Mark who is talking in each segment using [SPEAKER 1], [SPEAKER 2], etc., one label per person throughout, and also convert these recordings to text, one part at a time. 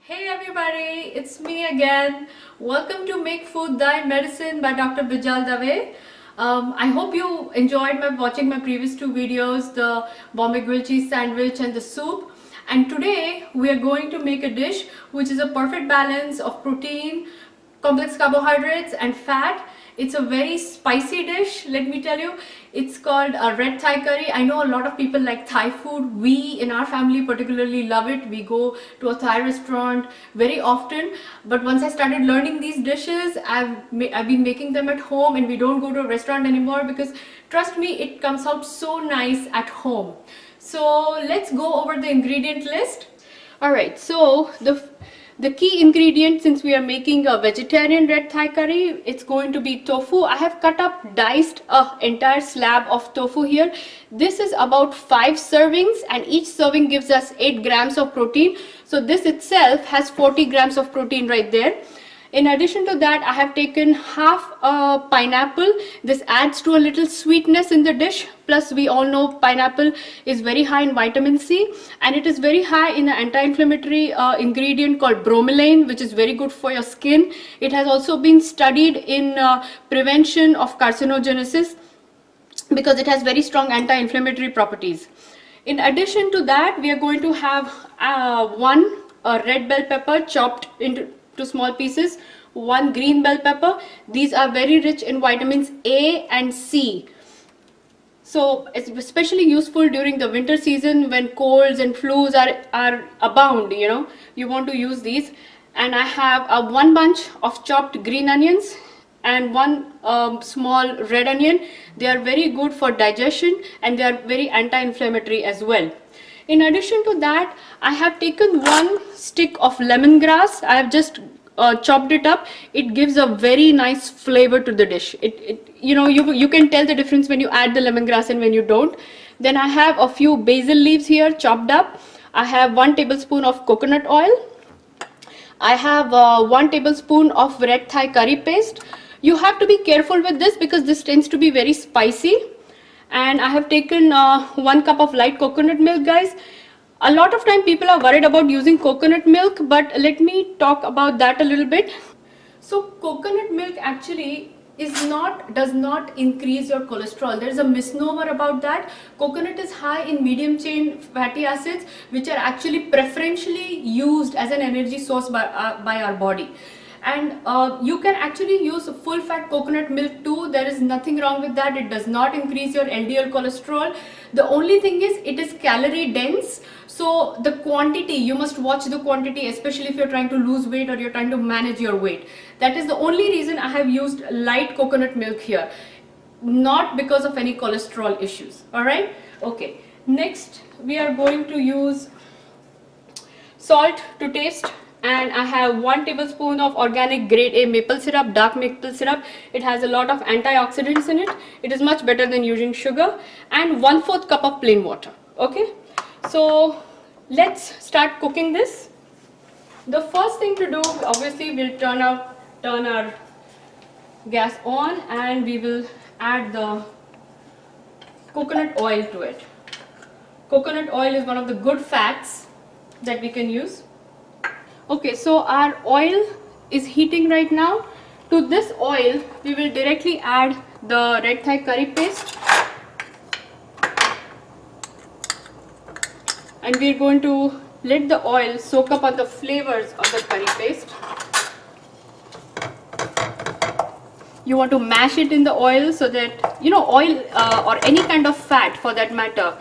[SPEAKER 1] Hey everybody, it's me again. Welcome to Make Food Thy Medicine by Dr. Bijal Dave. I hope you enjoyed watching my previous two videos, the Bombay grilled cheese sandwich and the soup. And today we are going to make a dish which is a perfect balance of protein, complex carbohydrates and fat. It's a very spicy dish, let me tell you. It's called a red Thai curry. I know a lot of people like Thai food. We in our family particularly love it. We go to a Thai restaurant very often. But once I started learning these dishes, I've been making them at home, and we don't go to a restaurant anymore because trust me, it comes out so nice at home. So let's go over the ingredient list. Alright, so the key ingredient, since we are making a vegetarian red Thai curry, it's going to be tofu. I have diced an entire slab of tofu here. This is about 5 servings, and each serving gives us 8 grams of protein. So this itself has 40 grams of protein right there. In addition to that, I have taken half a pineapple. This adds to a little sweetness in the dish. Plus, we all know pineapple is very high in vitamin C, and it is very high in an anti-inflammatory ingredient called bromelain, which is very good for your skin. It has also been studied in prevention of carcinogenesis because it has very strong anti-inflammatory properties. In addition to that, we are going to have one red bell pepper chopped into small pieces, one green bell pepper. These are very rich in vitamins A and C. So it's especially useful during the winter season when colds and flus are abound, you want to use these. And I have one bunch of chopped green onions and one small red onion. They are very good for digestion, and they are very anti-inflammatory as well. In addition to that, I have taken one stick of lemongrass. I have just chopped it up. It gives a very nice flavor to the dish. You can tell the difference when you add the lemongrass and when you don't. Then I have a few basil leaves here chopped up. I have 1 tablespoon of coconut oil. I have 1 tablespoon of red Thai curry paste. You have to be careful with this because this tends to be very spicy. And I have taken 1 cup of light coconut milk, guys. A lot of time people are worried about using coconut milk, but let me talk about that a little bit. So coconut milk actually does not increase your cholesterol. There is a misnomer about that. Coconut is high in medium chain fatty acids, which are actually preferentially used as an energy source by our body. And you can actually use full fat coconut milk too. There is nothing wrong with that. It does not increase your LDL cholesterol. The only thing is it is calorie dense. So the quantity, you must watch the quantity, especially if you're trying to lose weight or you're trying to manage your weight. That is the only reason I have used light coconut milk here. Not because of any cholesterol issues. Alright? Okay. Next, we are going to use salt to taste. And I have 1 tablespoon of organic grade A maple syrup, dark maple syrup. It has a lot of antioxidants in it. It is much better than using sugar. And 1/4 cup of plain water. Okay, so let's start cooking this. The first thing to do, obviously, we'll turn our gas on, and we will add the coconut oil to it. Coconut oil is one of the good fats that we can use. Okay, so our oil is heating right now. To this oil, we will directly add the red Thai curry paste. And we're going to let the oil soak up on the flavors of the curry paste. You want to mash it in the oil so that, oil or any kind of fat for that matter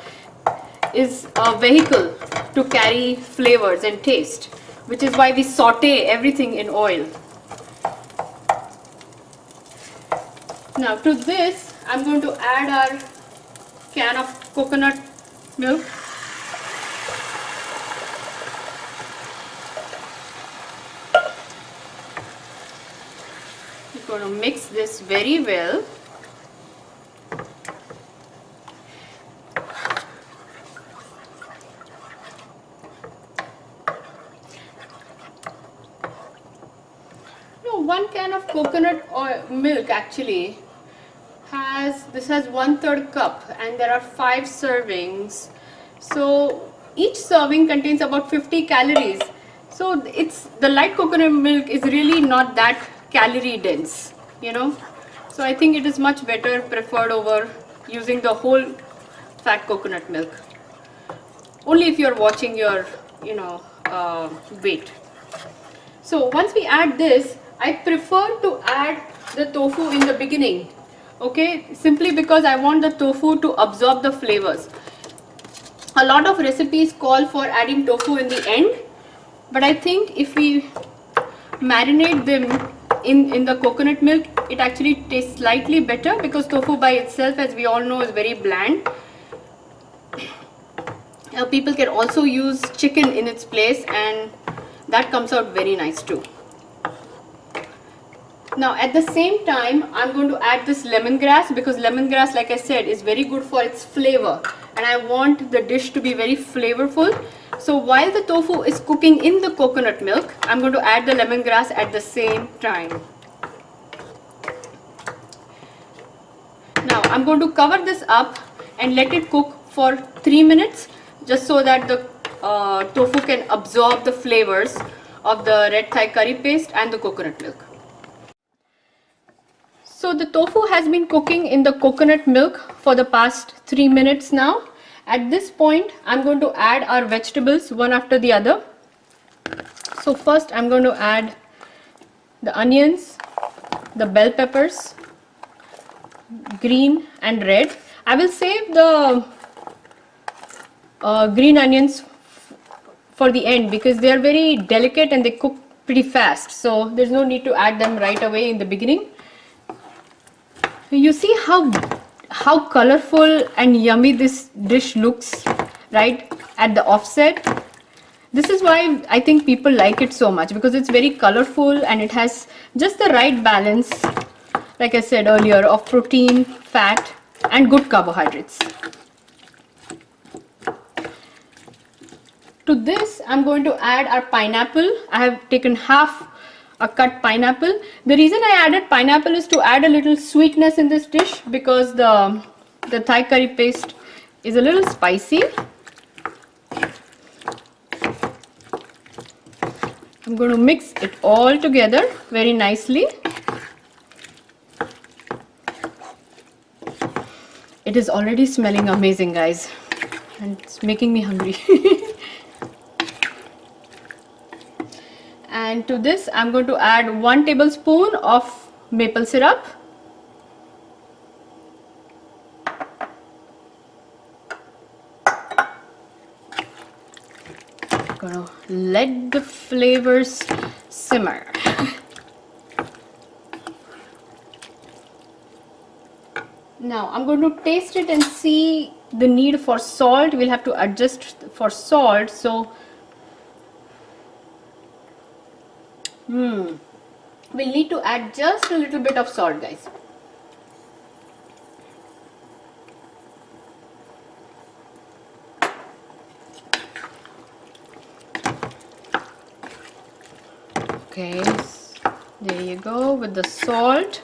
[SPEAKER 1] is a vehicle to carry flavors and taste, which is why we saute everything in oil. Now to this, I'm going to add our can of coconut milk. We're going to mix this very well. One can of coconut milk actually has 1/3 cup, and there are 5 servings. So each serving contains about 50 calories. So it's the light coconut milk is really not that calorie dense, you know. So I think it is much better preferred over using the whole fat coconut milk, only if you're watching your, you know, weight. So once we add this, I prefer to add the tofu in the beginning, okay, simply because I want the tofu to absorb the flavors. A lot of recipes call for adding tofu in the end, but I think if we marinate them in the coconut milk, it actually tastes slightly better, because tofu by itself, as we all know, is very bland. People can also use chicken in its place, and that comes out very nice too. Now at the same time, I'm going to add this lemongrass, because lemongrass, like I said, is very good for its flavor, and I want the dish to be very flavorful. So while the tofu is cooking in the coconut milk, I'm going to add the lemongrass at the same time. Now I'm going to cover this up and let it cook for 3 minutes, just so that the tofu can absorb the flavors of the red Thai curry paste and the coconut milk. So the tofu has been cooking in the coconut milk for the past 3 minutes now. At this point, I'm going to add our vegetables one after the other. So first I'm going to add the onions, the bell peppers, green and red. I will save the green onions for the end, because they are very delicate and they cook pretty fast, so there's no need to add them right away in the beginning. You see how colorful and yummy this dish looks right at the offset. This is why I think people like it so much, because it's very colorful and it has just the right balance, like I said earlier, of protein, fat and good carbohydrates. To this, I'm going to add our pineapple. I have taken half a cut pineapple. The reason I added pineapple is to add a little sweetness in this dish, because the Thai curry paste is a little spicy. I'm going to mix it all together very nicely. It is already smelling amazing, guys, and it's making me hungry. And to this, I'm going to add 1 tablespoon of maple syrup. I'm going to let the flavors simmer. Now I'm going to taste it and see the need for salt. We'll have to adjust for salt. So we'll need to add just a little bit of salt, guys. Okay, there you go with the salt.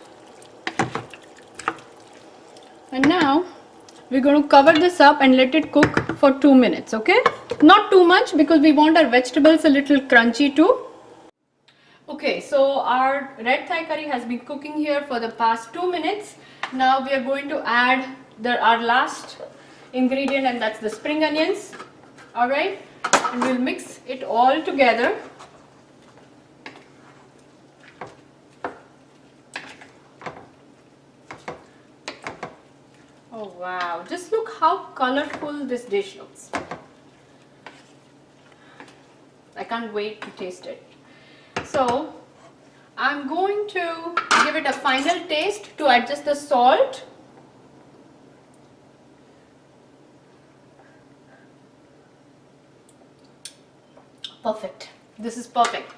[SPEAKER 1] And now we're going to cover this up and let it cook for 2 minutes, okay? Not too much, because we want our vegetables a little crunchy too. Okay, so our red Thai curry has been cooking here for the past 2 minutes. Now we are going to add our last ingredient, and that's the spring onions. Alright, and we'll mix it all together. Oh wow, just look how colorful this dish looks. I can't wait to taste it. So I'm going to give it a final taste to adjust the salt. Perfect. This is perfect.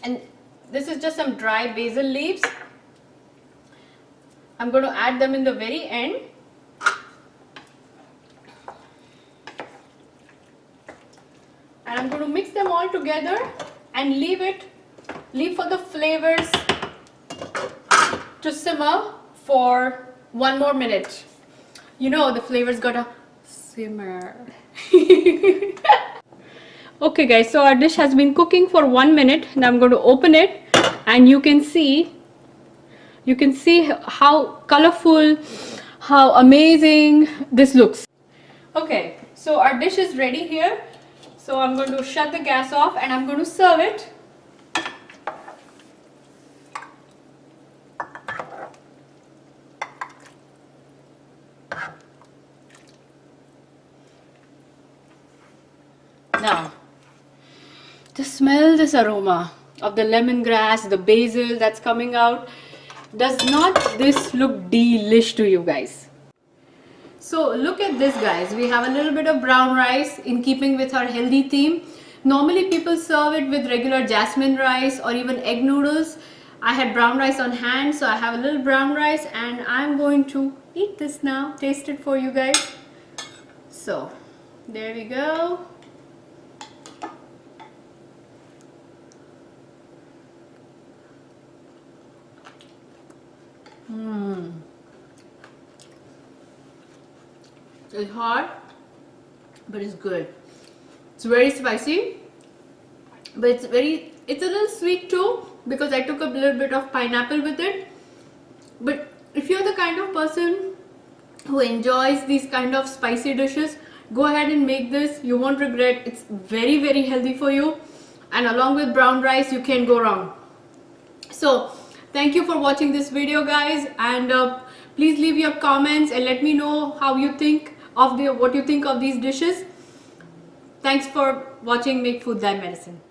[SPEAKER 1] And this is just some dry basil leaves. I'm going to add them in the very end. And I'm going to mix them all together and leave for the flavors to simmer for 1 more minute. You know, the flavors gotta simmer. Okay guys, so our dish has been cooking for 1 minute. Now I'm going to open it, and you can see how colorful, how amazing this looks. Okay, so our dish is ready here. So I'm going to shut the gas off and I'm going to serve it. Now, just smell this aroma of the lemongrass, the basil that's coming out. Does not this look delish to you guys? So look at this guys, we have a little bit of brown rice in keeping with our healthy theme. Normally people serve it with regular jasmine rice or even egg noodles. I had brown rice on hand, so I have a little brown rice and I'm going to eat this now, taste it for you guys. So there we go. It's hot, but it's good. It's very spicy, but it's a little sweet too, because I took a little bit of pineapple with it. But if you're the kind of person who enjoys these kind of spicy dishes, go ahead and make this. You won't regret. It's very healthy for you, and along with brown rice you can't go wrong. So thank you for watching this video guys, and please leave your comments and let me know how you think of what you think of these dishes. Thanks for watching Make Food Thy Medicine.